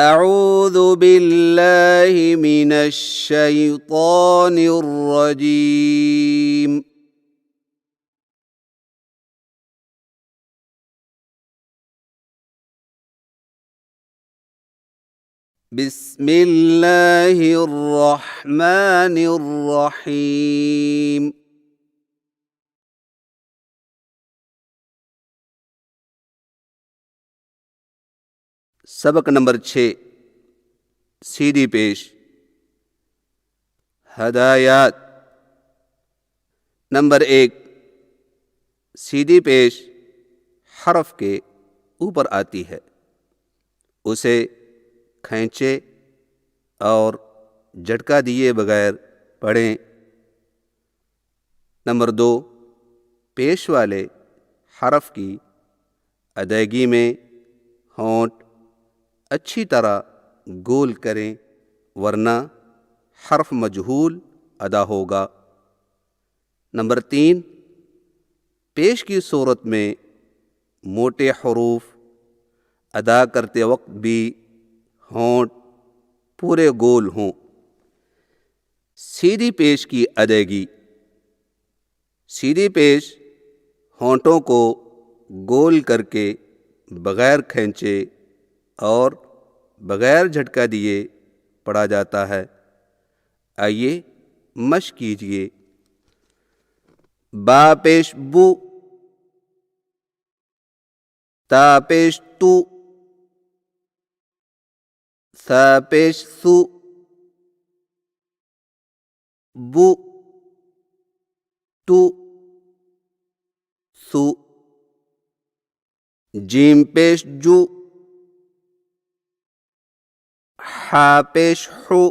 اعوذ باللہ من الشیطان الرجیم بسم اللہ الرحمن الرحیم سبق نمبر 6 سیدھی پیش ہدایات۔ نمبر 1، سیدھی پیش حرف کے اوپر آتی ہے، اسے کھینچے اور جھٹکا دیے بغیر پڑھیں۔ نمبر 2، پیش والے حرف کی ادائیگی میں ہونٹ اچھی طرح گول کریں ورنہ حرف مجہول ادا ہوگا۔ نمبر 3، پیش کی صورت میں موٹے حروف ادا کرتے وقت بھی ہونٹ پورے گول ہوں۔ سیدھی پیش کی ادائیگی۔ سیدھی پیش ہونٹوں کو گول کر کے بغیر کھینچے اور بغیر جھٹکا دیے پڑھا جاتا ہے۔ آئیے مشق کیجیے۔ با پیش بو، تا پیش تو، ثا پیش ثو، بو، تو، ثو، جیم پیش جو، حا پیش حو،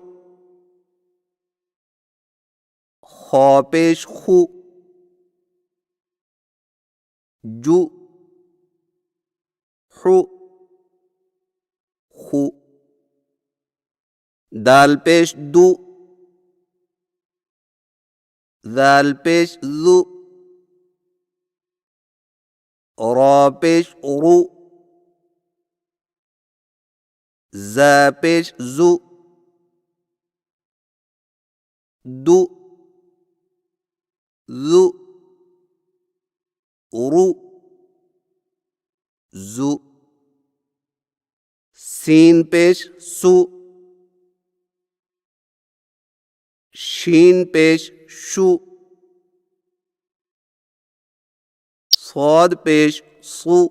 خا پیش خو، جو، حو، خو، دال پیش دو، ذال پیش ذو، را پیش رو، زا پیش زو، دو، ذو، رو، زو، سین پیش سو، شین پیش شو، صاد پیش صو،